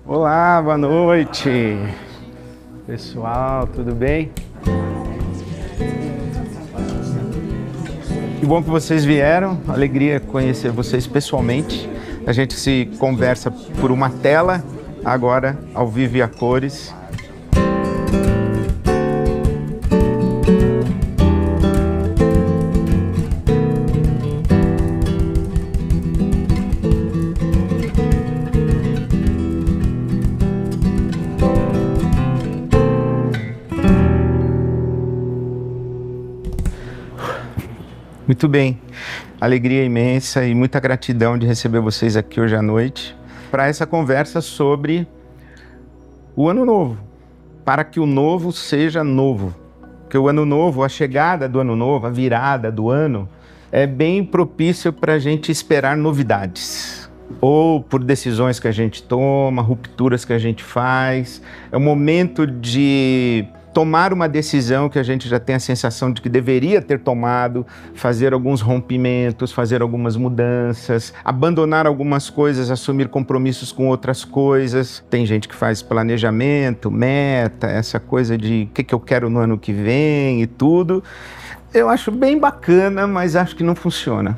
Olá, boa noite. Pessoal, tudo bem? Que bom que vocês vieram, alegria conhecer vocês pessoalmente. A gente se conversa por uma tela, agora ao vivo e a cores. Muito bem, alegria imensa e muita gratidão de receber vocês aqui hoje à noite para essa conversa sobre o Ano Novo, para que o novo seja novo. Porque o Ano Novo, a chegada do Ano Novo, a virada do ano, é bem propício para a gente esperar novidades. Ou por decisões que a gente toma, rupturas que a gente faz. É um momento de tomar uma decisão que a gente já tem a sensação de que deveria ter tomado, fazer alguns rompimentos, fazer algumas mudanças, abandonar algumas coisas, assumir compromissos com outras coisas. Tem gente que faz planejamento, meta, essa coisa de o que eu quero no ano que vem e tudo. Eu acho bem bacana, mas acho que não funciona.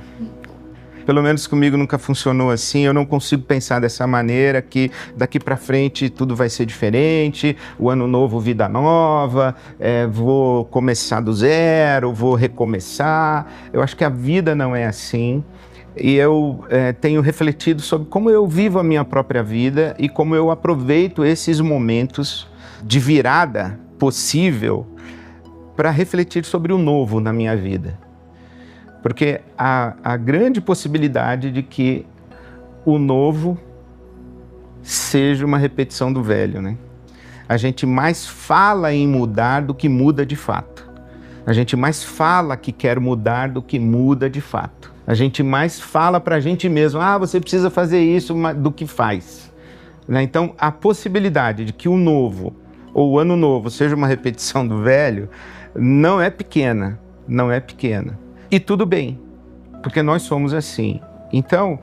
Pelo menos comigo nunca funcionou assim, eu não consigo pensar dessa maneira, que daqui para frente tudo vai ser diferente, o ano novo, vida nova, vou começar do zero, vou recomeçar. Eu acho que a vida não é assim. E eu tenho refletido sobre como eu vivo a minha própria vida e como eu aproveito esses momentos de virada possível para refletir sobre o novo na minha vida. Porque há a grande possibilidade de que o novo seja uma repetição do velho, né? A gente mais fala em mudar do que muda de fato. A gente mais fala que quer mudar do que muda de fato. A gente mais fala para a gente mesmo, você precisa fazer isso, do que faz. Né? Então, a possibilidade de que o novo ou o ano novo seja uma repetição do velho não é pequena, não é pequena. E tudo bem, porque nós somos assim. Então,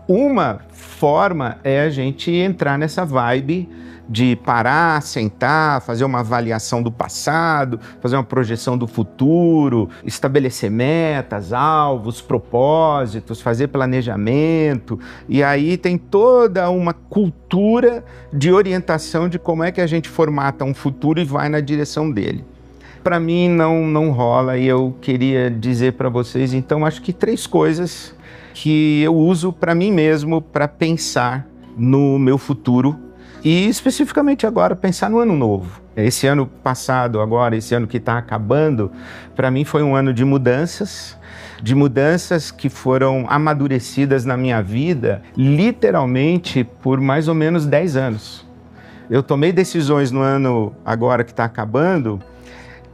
uma forma é a gente entrar nessa vibe de parar, sentar, fazer uma avaliação do passado, fazer uma projeção do futuro, estabelecer metas, alvos, propósitos, fazer planejamento. E aí tem toda uma cultura de orientação de como é que a gente formata um futuro e vai na direção dele. Para mim não rola, e eu queria dizer para vocês, então, acho que 3 coisas que eu uso para mim mesmo para pensar no meu futuro e especificamente agora pensar no ano novo. Esse ano passado, agora, esse ano que está acabando, para mim foi um ano de mudanças que foram amadurecidas na minha vida, literalmente por mais ou menos 10 anos. Eu tomei decisões no ano agora que está acabando,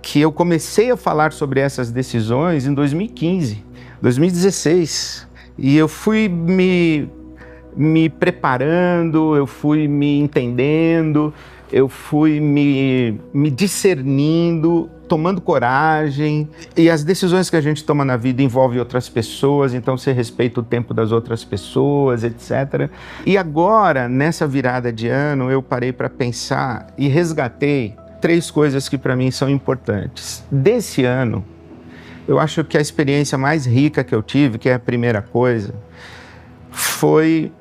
que eu comecei a falar sobre essas decisões em 2015, 2016. E eu fui me preparando, eu fui me entendendo, eu fui me discernindo, tomando coragem. E as decisões que a gente toma na vida envolvem outras pessoas, então você respeita o tempo das outras pessoas, etc. E agora, nessa virada de ano, eu parei para pensar e resgatei 3 coisas que para mim são importantes. Desse ano, eu acho que a experiência mais rica que eu tive, que é a primeira coisa, foi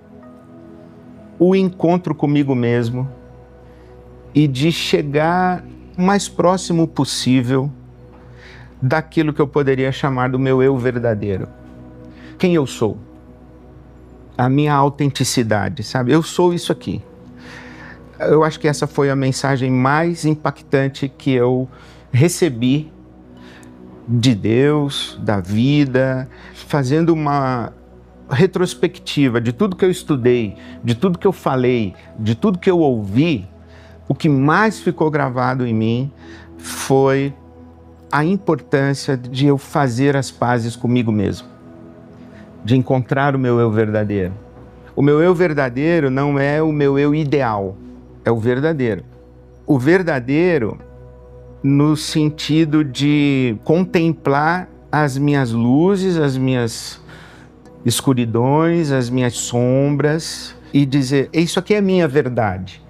o encontro comigo mesmo e de chegar o mais próximo possível daquilo que eu poderia chamar do meu eu verdadeiro. Quem eu sou? A minha autenticidade, sabe? Eu sou isso aqui. Eu acho que essa foi a mensagem mais impactante que eu recebi de Deus, da vida, fazendo uma retrospectiva de tudo que eu estudei, de tudo que eu falei, de tudo que eu ouvi. O que mais ficou gravado em mim foi a importância de eu fazer as pazes comigo mesmo, de encontrar o meu eu verdadeiro. O meu eu verdadeiro não é o meu eu ideal. É o verdadeiro. O verdadeiro no sentido de contemplar as minhas luzes, as minhas escuridões, as minhas sombras e dizer, isso aqui é minha verdade.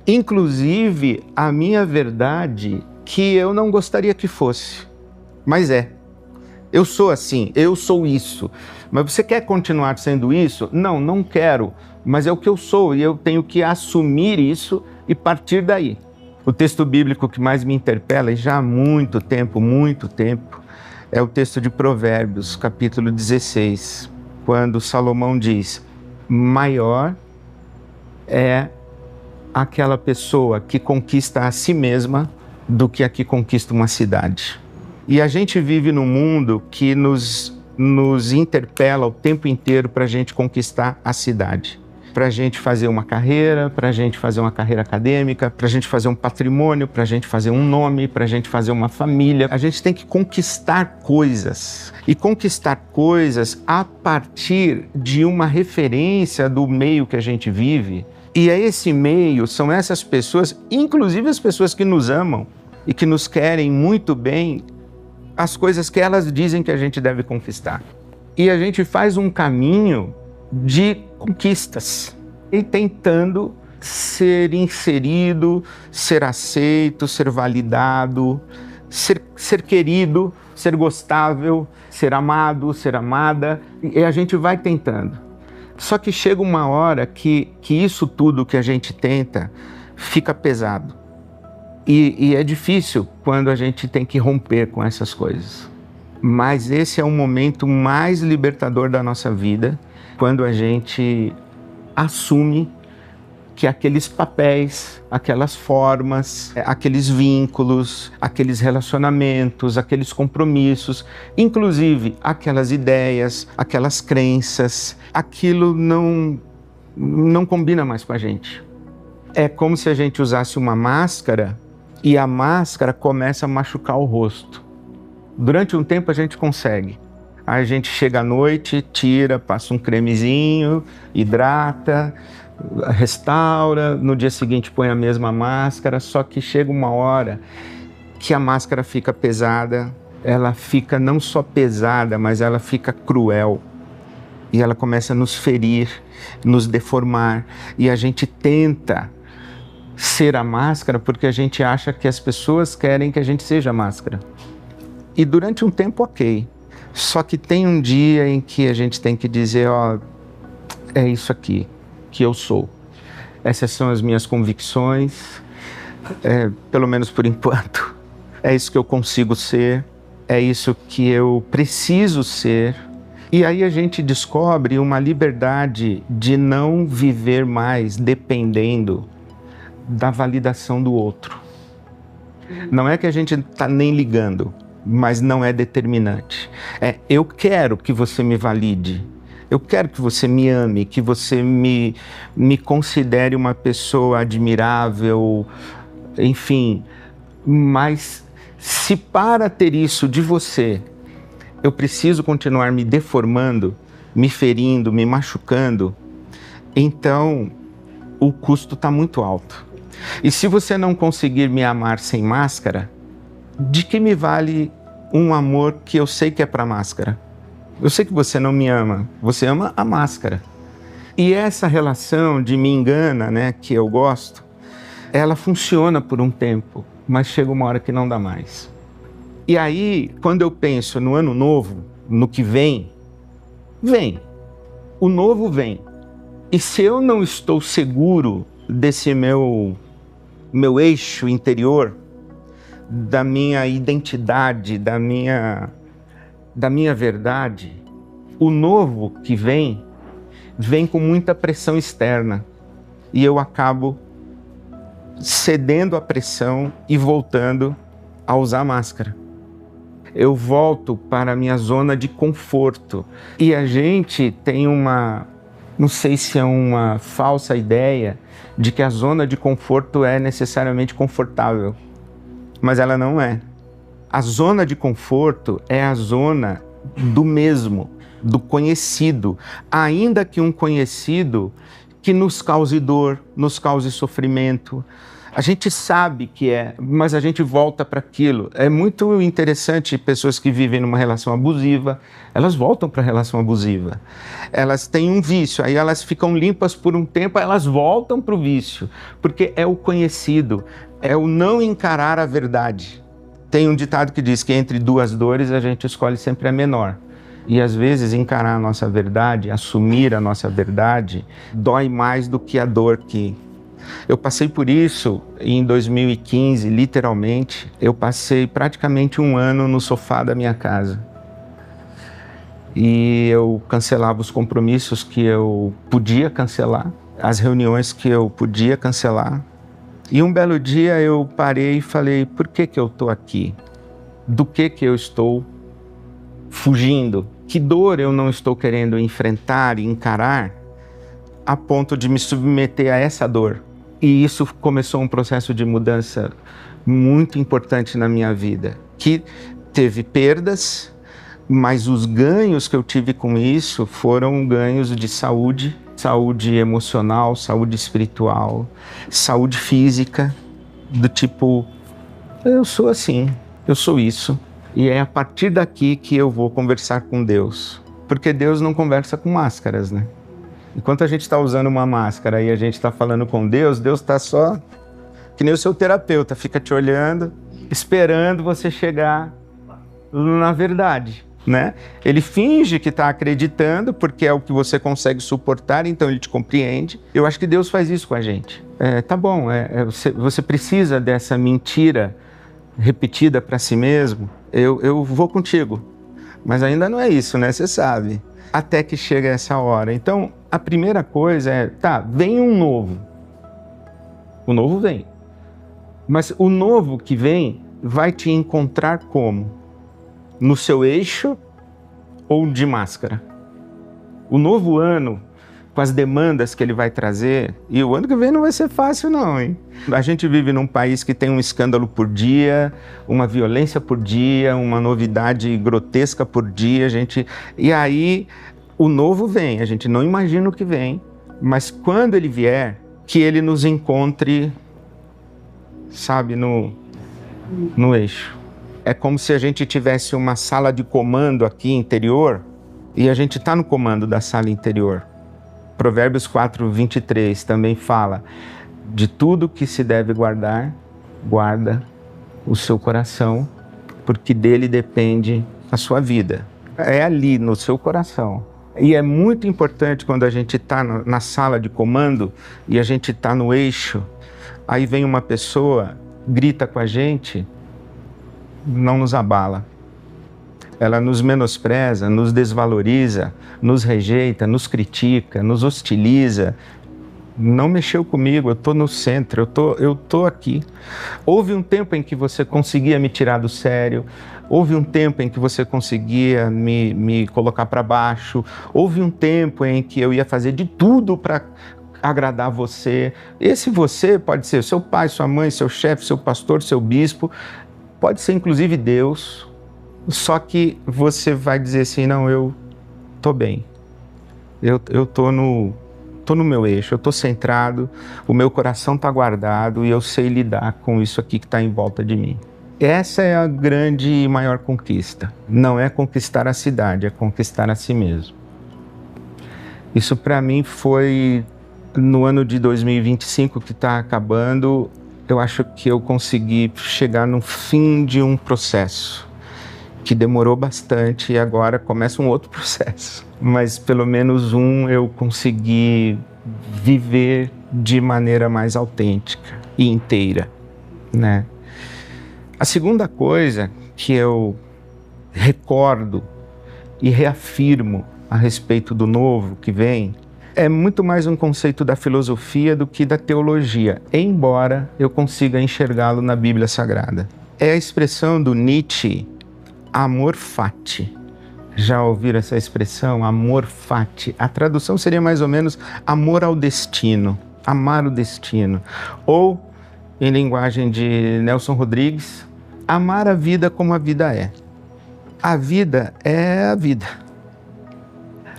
Inclusive, a minha verdade que eu não gostaria que fosse, mas é. Eu sou assim, eu sou isso. Mas você quer continuar sendo isso? Não, não quero, mas é o que eu sou e eu tenho que assumir isso e partir daí. O texto bíblico que mais me interpela, e já há muito tempo, é o texto de Provérbios, capítulo 16, quando Salomão diz, maior é aquela pessoa que conquista a si mesma do que a que conquista uma cidade. E a gente vive num mundo que nos interpela o tempo inteiro para a gente conquistar a cidade. Para a gente fazer uma carreira, para a gente fazer uma carreira acadêmica, para a gente fazer um patrimônio, para a gente fazer um nome, para a gente fazer uma família. A gente tem que conquistar coisas. E conquistar coisas a partir de uma referência do meio que a gente vive. E é esse meio, são essas pessoas, inclusive as pessoas que nos amam e que nos querem muito bem, as coisas que elas dizem que a gente deve conquistar. E a gente faz um caminho de conquistas e tentando ser inserido, ser aceito, ser validado, ser querido, ser gostável, ser amado, ser amada, e a gente vai tentando. Só que chega uma hora que isso tudo que a gente tenta fica pesado. E é difícil quando a gente tem que romper com essas coisas. Mas esse é o momento mais libertador da nossa vida, quando a gente assume que aqueles papéis, aquelas formas, aqueles vínculos, aqueles relacionamentos, aqueles compromissos, inclusive aquelas ideias, aquelas crenças, aquilo não combina mais com a gente. É como se a gente usasse uma máscara e a máscara começa a machucar o rosto. Durante um tempo a gente consegue. Aí a gente chega à noite, tira, passa um cremezinho, hidrata, restaura, no dia seguinte põe a mesma máscara, só que chega uma hora que a máscara fica pesada, ela fica não só pesada, mas ela fica cruel. E ela começa a nos ferir, nos deformar, e a gente tenta ser a máscara porque a gente acha que as pessoas querem que a gente seja a máscara. E durante um tempo, ok. Só que tem um dia em que a gente tem que dizer, ó, é isso aqui que eu sou. Essas são as minhas convicções, pelo menos por enquanto. É isso que eu consigo ser, é isso que eu preciso ser. E aí a gente descobre uma liberdade de não viver mais dependendo da validação do outro. Não é que a gente está nem ligando, mas não é determinante. Eu quero que você me valide, eu quero que você me ame, que você me considere uma pessoa admirável, enfim. Mas se para ter isso de você, eu preciso continuar me deformando, me ferindo, me machucando, então o custo está muito alto. E se você não conseguir me amar sem máscara, de que me vale um amor que eu sei que é para máscara? Eu sei que você não me ama, você ama a máscara. E essa relação de me engana, né, que eu gosto, ela funciona por um tempo, mas chega uma hora que não dá mais. E aí, quando eu penso no ano novo, no que vem, o novo vem. E se eu não estou seguro desse meu eixo interior, da minha identidade, da minha verdade, o novo que vem com muita pressão externa. E eu acabo cedendo à pressão e voltando a usar máscara. Eu volto para a minha zona de conforto. E a gente tem não sei se é uma falsa ideia de que a zona de conforto é necessariamente confortável, mas ela não é. A zona de conforto é a zona do mesmo, do conhecido, ainda que um conhecido que nos cause dor, nos cause sofrimento. A gente sabe que é, mas a gente volta para aquilo. É muito interessante pessoas que vivem numa relação abusiva, elas voltam para a relação abusiva. Elas têm um vício, aí elas ficam limpas por um tempo, elas voltam para o vício, porque é o conhecido, é o não encarar a verdade. Tem um ditado que diz que entre duas dores a gente escolhe sempre a menor. E às vezes encarar a nossa verdade, assumir a nossa verdade, dói mais do que a dor que... Eu passei por isso em 2015, literalmente. Eu passei praticamente um ano no sofá da minha casa. E eu cancelava os compromissos que eu podia cancelar, as reuniões que eu podia cancelar. E um belo dia eu parei e falei, por que eu estou aqui? Do que eu estou fugindo? Que dor eu não estou querendo enfrentar e encarar a ponto de me submeter a essa dor? E isso começou um processo de mudança muito importante na minha vida, que teve perdas, mas os ganhos que eu tive com isso foram ganhos de saúde, saúde emocional, saúde espiritual, saúde física, do tipo, eu sou assim, eu sou isso. E é a partir daqui que eu vou conversar com Deus. Porque Deus não conversa com máscaras, né? Enquanto a gente está usando uma máscara e a gente está falando com Deus, Deus está só que nem o seu terapeuta, fica te olhando, esperando você chegar na verdade, né? Ele finge que está acreditando porque é o que você consegue suportar, então ele te compreende. Eu acho que Deus faz isso com a gente. Tá bom, você precisa dessa mentira repetida para si mesmo, eu vou contigo. Mas ainda não é isso, né? Você sabe. Até que chega essa hora. Então, a primeira coisa é, vem um novo. O novo vem. Mas o novo que vem vai te encontrar como? No seu eixo ou de máscara? O novo ano, com as demandas que ele vai trazer, e o ano que vem não vai ser fácil não, hein? A gente vive num país que tem um escândalo por dia, uma violência por dia, uma novidade grotesca por dia, e aí o novo vem, a gente não imagina o que vem, mas quando ele vier, que ele nos encontre, sabe, no eixo. É como se a gente tivesse uma sala de comando aqui interior, e a gente está no comando da sala interior. Provérbios 4:23 também fala, de tudo que se deve guardar, guarda o seu coração, porque dele depende a sua vida. É ali, no seu coração. E é muito importante quando a gente está na sala de comando e a gente está no eixo, aí vem uma pessoa, grita com a gente, não nos abala. Ela nos menospreza, nos desvaloriza, nos rejeita, nos critica, nos hostiliza. Não mexeu comigo, eu estou no centro, eu tô aqui. Houve um tempo em que você conseguia me tirar do sério, houve um tempo em que você conseguia me colocar para baixo, houve um tempo em que eu ia fazer de tudo para agradar você. Esse você pode ser seu pai, sua mãe, seu chefe, seu pastor, seu bispo, pode ser inclusive Deus. Só que você vai dizer assim, não, eu tô bem, eu tô no meu eixo, eu tô centrado, o meu coração tá guardado e eu sei lidar com isso aqui que tá em volta de mim. Essa é a grande e maior conquista. Não é conquistar a cidade, é conquistar a si mesmo. Isso para mim foi no ano de 2025 que tá acabando, eu acho que eu consegui chegar no fim de um processo que demorou bastante e agora começa um outro processo. Mas pelo menos eu consegui viver de maneira mais autêntica e inteira, né? A segunda coisa que eu recordo e reafirmo a respeito do novo que vem é muito mais um conceito da filosofia do que da teologia, embora eu consiga enxergá-lo na Bíblia Sagrada. É a expressão do Nietzsche, amor fati. Já ouviram essa expressão, amor fati? A tradução seria mais ou menos amor ao destino, amar o destino. Ou, em linguagem de Nelson Rodrigues, amar a vida como a vida é. A vida é a vida.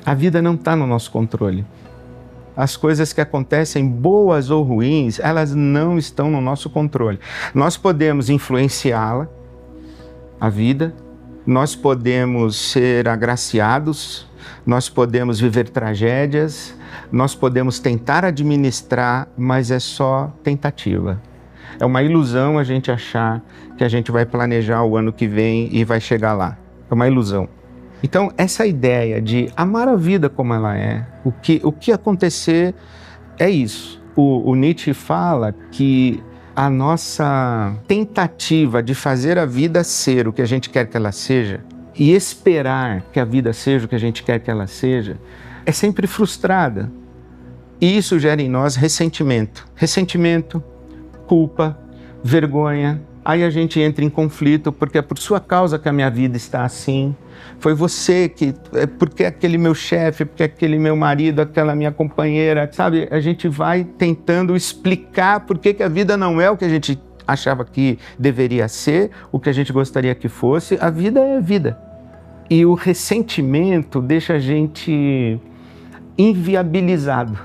A vida não está no nosso controle. as coisas que acontecem, boas ou ruins, elas não estão no nosso controle. Nós podemos influenciá-la, a vida, nós podemos ser agraciados, nós podemos viver tragédias, nós podemos tentar administrar, mas é só tentativa. É uma ilusão a gente achar que a gente vai planejar o ano que vem e vai chegar lá. É uma ilusão. Então, essa ideia de amar a vida como ela é, o que acontecer é isso. O Nietzsche fala que a nossa tentativa de fazer a vida ser o que a gente quer que ela seja e esperar que a vida seja o que a gente quer que ela seja, é sempre frustrada. E isso gera em nós ressentimento. Ressentimento, culpa, vergonha. Aí a gente entra em conflito, porque é por sua causa que a minha vida está assim. Foi você que... porque aquele meu chefe, porque aquele meu marido, aquela minha companheira, sabe? A gente vai tentando explicar por que a vida não é o que a gente achava que deveria ser, o que a gente gostaria que fosse. A vida é vida. E o ressentimento deixa a gente inviabilizado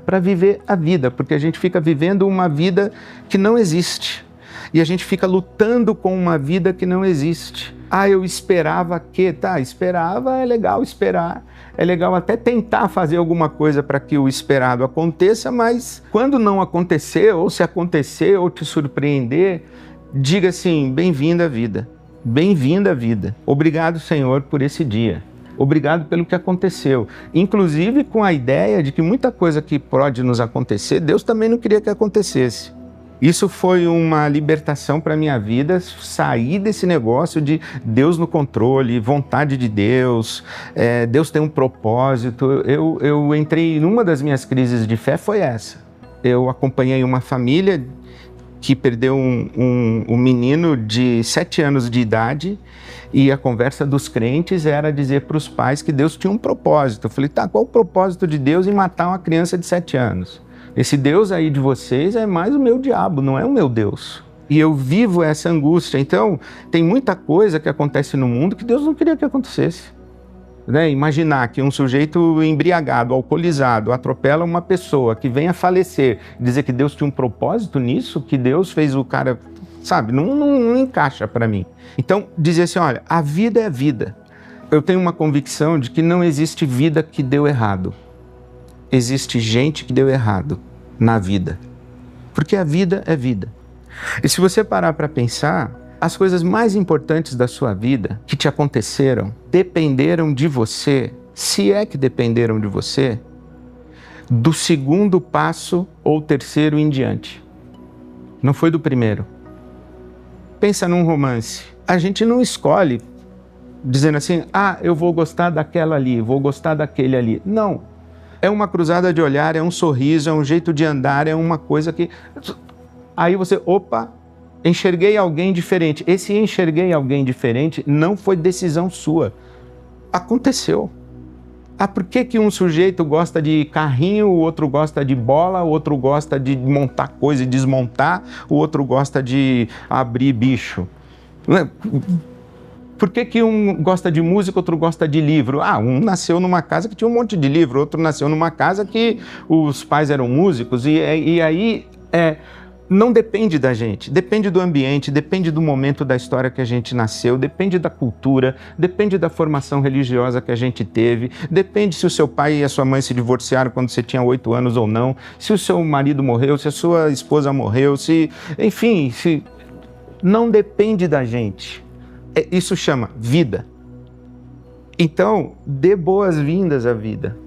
para viver a vida, porque a gente fica vivendo uma vida que não existe. E a gente fica lutando com uma vida que não existe. Ah, eu esperava que... Tá, esperava, é legal esperar. É legal até tentar fazer alguma coisa para que o esperado aconteça, mas quando não acontecer, ou se acontecer, ou te surpreender, diga assim, bem-vinda à vida. Bem-vinda à vida. Obrigado, Senhor, por esse dia. Obrigado pelo que aconteceu. Inclusive com a ideia de que muita coisa que pode nos acontecer, Deus também não queria que acontecesse. Isso foi uma libertação para a minha vida, sair desse negócio de Deus no controle, vontade de Deus, Deus tem um propósito. Eu entrei numa das minhas crises de fé, foi essa. Eu acompanhei uma família que perdeu um menino de 7 anos de idade, e a conversa dos crentes era dizer para os pais que Deus tinha um propósito. Eu falei, tá, qual o propósito de Deus em matar uma criança de 7 anos? Esse Deus aí de vocês é mais o meu diabo, não é o meu Deus. E eu vivo essa angústia. Então, tem muita coisa que acontece no mundo que Deus não queria que acontecesse. Né? Imaginar que um sujeito embriagado, alcoolizado, atropela uma pessoa que vem a falecer, dizer que Deus tinha um propósito nisso, que Deus fez o cara... Sabe, não encaixa para mim. Então, dizer assim, olha, a vida é vida. Eu tenho uma convicção de que não existe vida que deu errado. Existe gente que deu errado na vida. Porque a vida é vida. E se você parar para pensar, as coisas mais importantes da sua vida que te aconteceram, dependeram de você, se é que dependeram de você, do segundo passo ou terceiro em diante. Não foi do primeiro. Pensa num romance. A gente não escolhe dizendo assim, ah, eu vou gostar daquela ali, vou gostar daquele ali. Não. É uma cruzada de olhar, é um sorriso, é um jeito de andar, é uma coisa que... Aí você, opa, enxerguei alguém diferente. Esse enxerguei alguém diferente não foi decisão sua. Aconteceu. Ah, por que um sujeito gosta de carrinho, o outro gosta de bola, o outro gosta de montar coisa e desmontar, o outro gosta de abrir bicho? Por que um gosta de música, outro gosta de livro? Ah, um nasceu numa casa que tinha um monte de livro, outro nasceu numa casa que os pais eram músicos, e aí não depende da gente, depende do ambiente, depende do momento da história que a gente nasceu, depende da cultura, depende da formação religiosa que a gente teve, depende se o seu pai e a sua mãe se divorciaram quando você tinha 8 anos ou não, se o seu marido morreu, se a sua esposa morreu, enfim, não depende da gente. Isso chama vida. Então, dê boas-vindas à vida.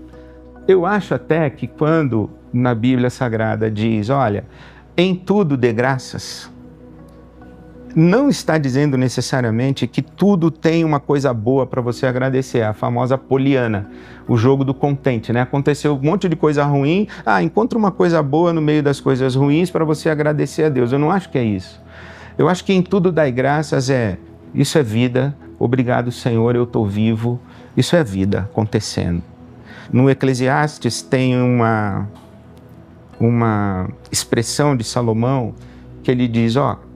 Eu acho até que quando na Bíblia Sagrada diz, olha, em tudo dê graças, não está dizendo necessariamente que tudo tem uma coisa boa para você agradecer, a famosa poliana, o jogo do contente, né? Aconteceu um monte de coisa ruim, encontra uma coisa boa no meio das coisas ruins para você agradecer a Deus. Eu não acho que é isso. Eu acho que em tudo dai graças isso é vida, obrigado Senhor, eu estou vivo, isso é vida acontecendo. No Eclesiastes tem uma expressão de Salomão que ele diz,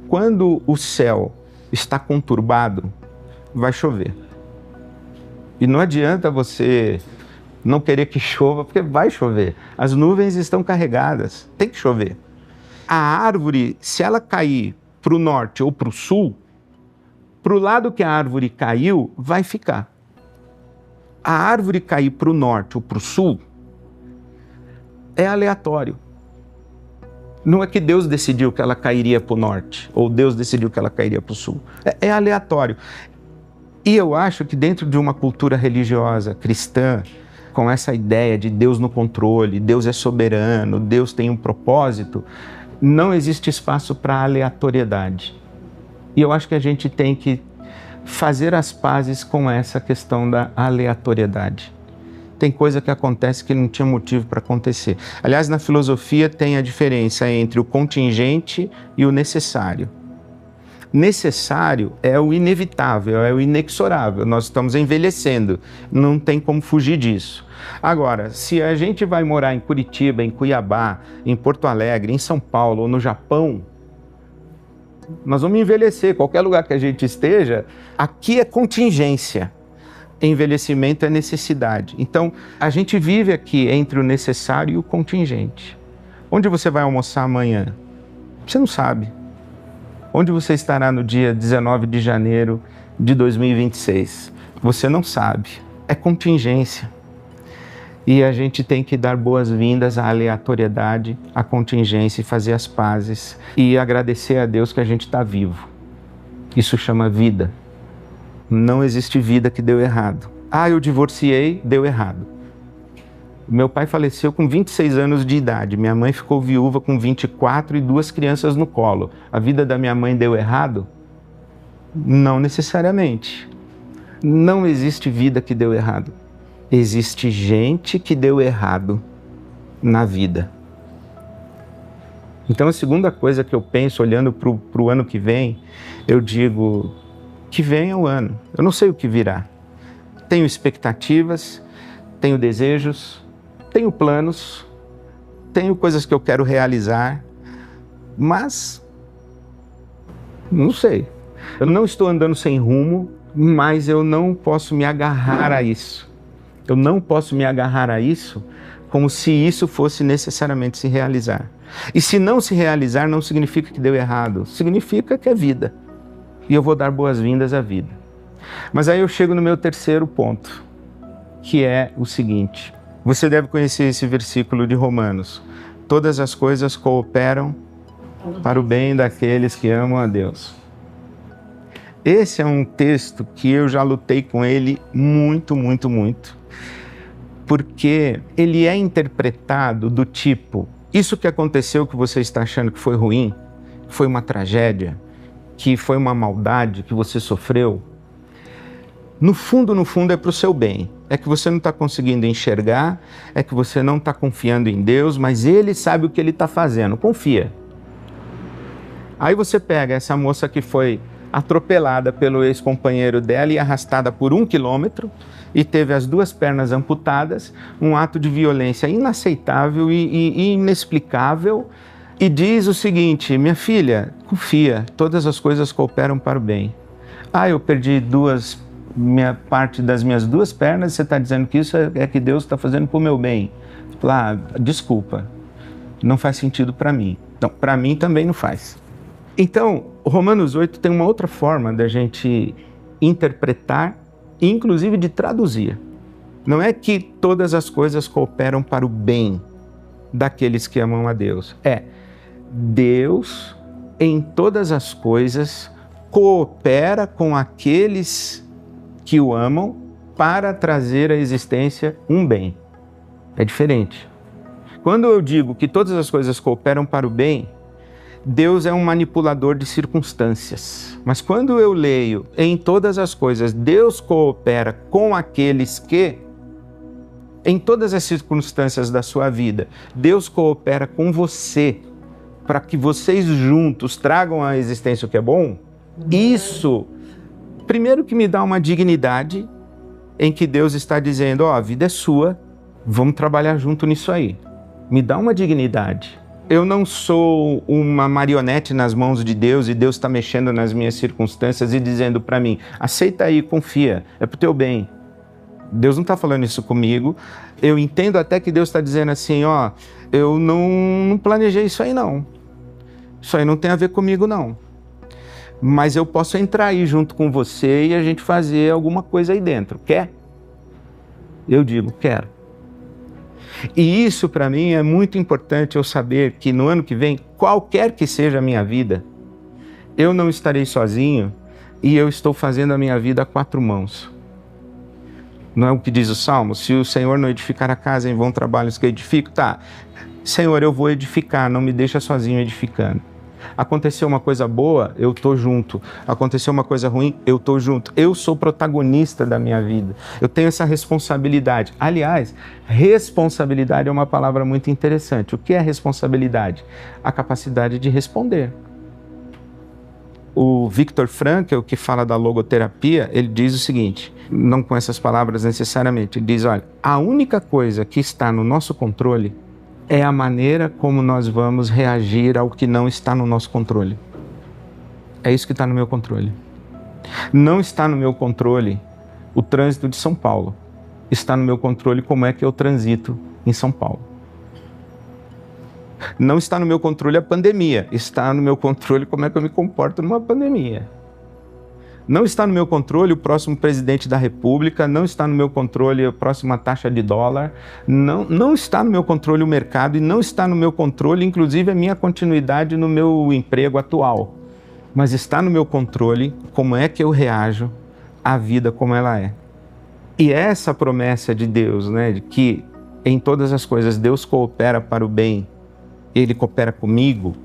quando o céu está conturbado, vai chover. E não adianta você não querer que chova, porque vai chover. As nuvens estão carregadas, tem que chover. A árvore, se ela cair para o norte ou para o sul, para o lado que a árvore caiu, vai ficar. A árvore cair para o norte ou para o sul é aleatório. Não é que Deus decidiu que ela cairia para o norte, ou Deus decidiu que ela cairia para o sul. É aleatório. E eu acho que dentro de uma cultura religiosa cristã, com essa ideia de Deus no controle, Deus é soberano, Deus tem um propósito, não existe espaço para aleatoriedade. E eu acho que a gente tem que fazer as pazes com essa questão da aleatoriedade. Tem coisa que acontece que não tinha motivo para acontecer. Aliás, na filosofia tem a diferença entre o contingente e o necessário. Necessário é o inevitável, é o inexorável. Nós estamos envelhecendo, não tem como fugir disso. Agora, se a gente vai morar em Curitiba, em Cuiabá, em Porto Alegre, em São Paulo ou no Japão, nós vamos envelhecer. Qualquer lugar que a gente esteja, aqui é contingência. Envelhecimento é necessidade. Então, a gente vive aqui entre o necessário e o contingente. Onde você vai almoçar amanhã? Você não sabe. Onde você estará no dia 19 de janeiro de 2026? Você não sabe. É contingência. E a gente tem que dar boas-vindas à aleatoriedade, à contingência e fazer as pazes e agradecer a Deus que a gente está vivo. Isso chama vida. Não existe vida que deu errado. Ah, eu divorciei, deu errado. Meu pai faleceu com 26 anos de idade. Minha mãe ficou viúva com 24 e 2 crianças no colo. A vida da minha mãe deu errado? Não necessariamente. Não existe vida que deu errado. Existe gente que deu errado na vida. Então a segunda coisa que eu penso, olhando para o ano que vem, eu digo... que venha o ano. Eu não sei o que virá. Tenho expectativas, tenho desejos, tenho planos, tenho coisas que eu quero realizar, mas não sei. Eu não estou andando sem rumo, mas eu não posso me agarrar a isso. Eu não posso me agarrar a isso como se isso fosse necessariamente se realizar. E se não se realizar, não significa que deu errado, significa que é vida. E eu vou dar boas-vindas à vida. Mas aí eu chego no meu terceiro ponto, que é o seguinte. Você deve conhecer esse versículo de Romanos. Todas as coisas cooperam para o bem daqueles que amam a Deus. Esse é um texto que eu já lutei com ele muito, porque ele é interpretado do tipo, isso que aconteceu que você está achando que foi ruim, foi uma tragédia, que foi uma maldade que você sofreu, no fundo é para o seu bem. É que você não está conseguindo enxergar, é que você não está confiando em Deus, mas Ele sabe o que Ele está fazendo, confia. Aí você pega essa moça que foi atropelada pelo ex-companheiro dela e arrastada por 1 quilômetro e teve as 2 pernas amputadas, um ato de violência inaceitável e inexplicável, e diz o seguinte: minha filha, confia, todas as coisas cooperam para o bem. Ah, eu perdi parte das minhas 2 pernas, você está dizendo que isso é que Deus está fazendo para o meu bem. Ah, desculpa, não faz sentido para mim. Então, para mim também não faz. Então, Romanos 8 tem uma outra forma da gente interpretar, inclusive de traduzir. Não é que todas as coisas cooperam para o bem daqueles que amam a Deus. Deus, em todas as coisas, coopera com aqueles que o amam para trazer à existência um bem. É diferente. Quando eu digo que todas as coisas cooperam para o bem, Deus é um manipulador de circunstâncias. Mas quando eu leio em todas as coisas, Deus coopera com aqueles que, em todas as circunstâncias da sua vida, Deus coopera com você para que vocês juntos tragam à existência o que é bom, isso, primeiro que me dá uma dignidade em que Deus está dizendo, a vida é sua, vamos trabalhar junto nisso aí. Me dá uma dignidade. Eu não sou uma marionete nas mãos de Deus e Deus está mexendo nas minhas circunstâncias e dizendo para mim, aceita aí, confia, é para o teu bem. Deus não está falando isso comigo. Eu entendo até que Deus está dizendo assim, ó, eu não planejei isso aí não. Isso aí não tem a ver comigo não. Mas eu posso entrar aí junto com você e a gente fazer alguma coisa aí dentro. Quer? Eu digo, quero. E isso para mim é muito importante eu saber que no ano que vem, qualquer que seja a minha vida, eu não estarei sozinho e eu estou fazendo a minha vida a 4 mãos. Não é o que diz o Salmo? Se o Senhor não edificar a casa, em vão trabalhos que eu edifico, tá. Senhor, eu vou edificar, não me deixa sozinho edificando. Aconteceu uma coisa boa, eu tô junto. Aconteceu uma coisa ruim, eu tô junto. Eu sou protagonista da minha vida. Eu tenho essa responsabilidade. Aliás, responsabilidade é uma palavra muito interessante. O que é responsabilidade? A capacidade de responder. O Viktor Frankl, que fala da logoterapia, ele diz o seguinte, não com essas palavras necessariamente, ele diz, olha, a única coisa que está no nosso controle é a maneira como nós vamos reagir ao que não está no nosso controle. É isso que está no meu controle. Não está no meu controle o trânsito de São Paulo. Está no meu controle como é que eu transito em São Paulo. Não está no meu controle a pandemia. Está no meu controle como é que eu me comporto numa pandemia. Não está no meu controle o próximo presidente da República, não está no meu controle a próxima taxa de dólar, não está no meu controle o mercado e não está no meu controle, inclusive, a minha continuidade no meu emprego atual. Mas está no meu controle como é que eu reajo à vida como ela é. E essa promessa de Deus, né, de que em todas as coisas Deus coopera para o bem, Ele coopera comigo,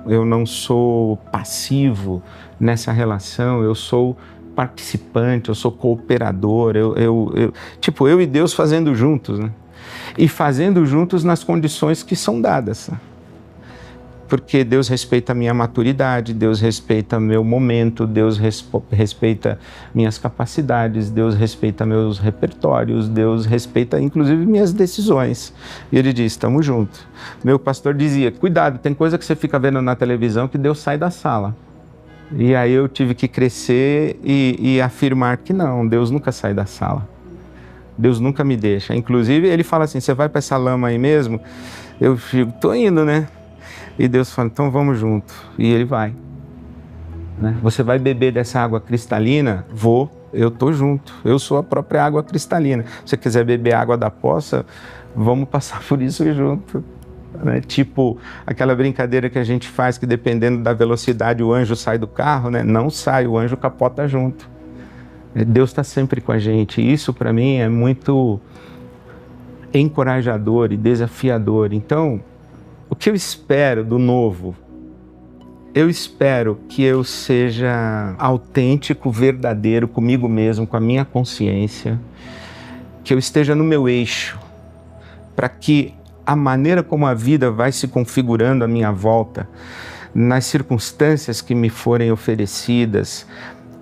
eu não sou passivo nessa relação, eu sou participante, eu sou cooperador, eu e Deus fazendo juntos, né? E fazendo juntos nas condições que são dadas. Porque Deus respeita a minha maturidade, Deus respeita meu momento, Deus respeita minhas capacidades, Deus respeita meus repertórios, Deus respeita inclusive minhas decisões. E Ele diz, estamos juntos. Meu pastor dizia, cuidado, tem coisa que você fica vendo na televisão que Deus sai da sala. E aí eu tive que crescer e afirmar que não, Deus nunca sai da sala. Deus nunca me deixa. Inclusive Ele fala assim, você vai para essa lama aí mesmo? Eu fico, tô indo, né? E Deus fala, então vamos junto. E Ele vai. Né? Você vai beber dessa água cristalina? Vou, eu tô junto. Eu sou a própria água cristalina. Se você quiser beber água da poça, vamos passar por isso junto. Né? Tipo aquela brincadeira que a gente faz que dependendo da velocidade o anjo sai do carro, né? Não sai, o anjo capota junto. Deus está sempre com a gente. E isso para mim é muito encorajador e desafiador. Então, o que eu espero do novo? Eu espero que eu seja autêntico, verdadeiro comigo mesmo, com a minha consciência, que eu esteja no meu eixo, para que a maneira como a vida vai se configurando à minha volta, nas circunstâncias que me forem oferecidas,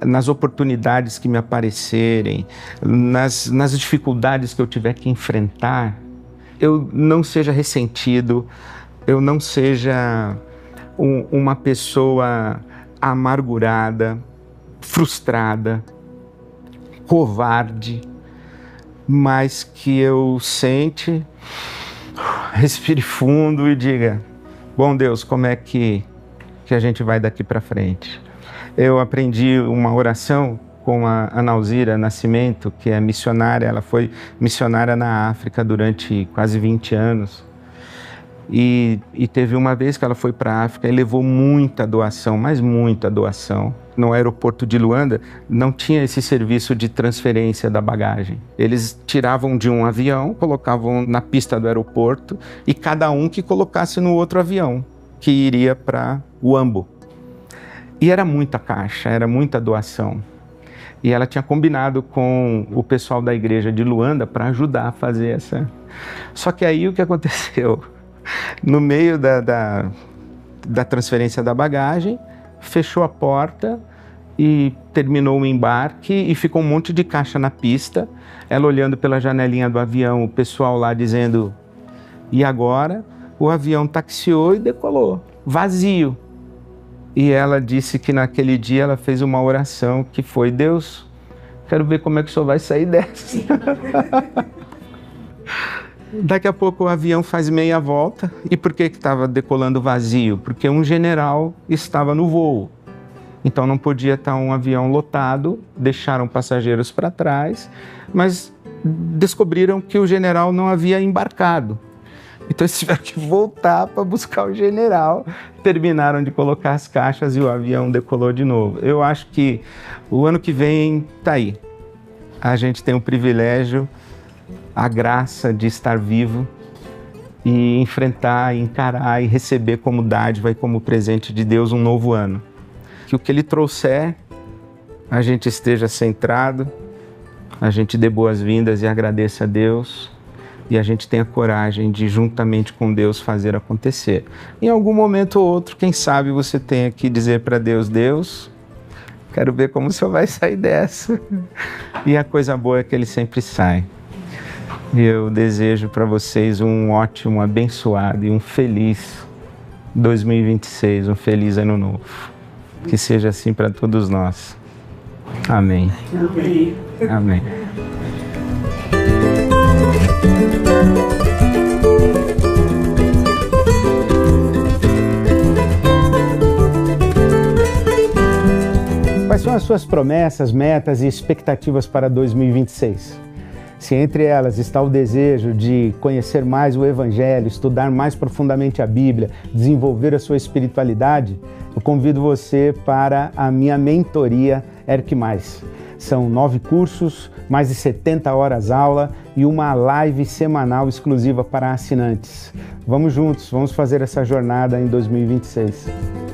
nas oportunidades que me aparecerem, nas dificuldades que eu tiver que enfrentar, eu não seja ressentido, eu não seja uma pessoa amargurada, frustrada, covarde, mas que eu sente, respire fundo e diga, bom Deus, como é que a gente vai daqui para frente? Eu aprendi uma oração com a Ana Alzira Nascimento, que é missionária, ela foi missionária na África durante quase 20 anos. E teve uma vez que ela foi para a África e levou muita doação, mas muita doação. No aeroporto de Luanda não tinha esse serviço de transferência da bagagem. Eles tiravam de um avião, colocavam na pista do aeroporto e cada um que colocasse no outro avião, que iria para Uambo. E era muita caixa, era muita doação. E ela tinha combinado com o pessoal da igreja de Luanda para ajudar a fazer essa. Só que aí o que aconteceu? No meio da transferência da bagagem, fechou a porta e terminou o embarque e ficou um monte de caixa na pista. Ela olhando pela janelinha do avião, o pessoal lá dizendo, e agora? O avião taxiou e decolou, vazio. E ela disse que naquele dia ela fez uma oração que foi, Deus, Quero ver como é que o senhor vai sair dessa. Daqui a pouco o avião faz meia volta. E por que estava decolando vazio? Porque um general estava no voo. Então não podia estar um avião lotado, deixaram passageiros para trás, mas descobriram que o general não havia embarcado. Então eles tiveram que voltar para buscar o general, terminaram de colocar as caixas e o avião decolou de novo. Eu acho que o ano que vem está aí. A gente tem o privilégio, a graça de estar vivo e enfrentar, encarar e receber como dádiva e como presente de Deus um novo ano. Que o que Ele trouxer, a gente esteja centrado, a gente dê boas-vindas e agradeça a Deus e a gente tenha coragem de, juntamente com Deus, fazer acontecer. Em algum momento ou outro, quem sabe você tenha que dizer para Deus, Deus, quero ver como o Senhor vai sair dessa. E a coisa boa é que Ele sempre sai. Eu desejo para vocês um ótimo, abençoado e um feliz 2026, um feliz ano novo. Que seja assim para todos nós. Amém. Amém. Amém. Quais são as suas promessas, metas e expectativas para 2026? Se entre elas está o desejo de conhecer mais o Evangelho, estudar mais profundamente a Bíblia, desenvolver a sua espiritualidade, eu convido você para a minha mentoria ERC+. São 9 cursos, mais de 70 horas aula e uma live semanal exclusiva para assinantes. Vamos juntos, vamos fazer essa jornada em 2026.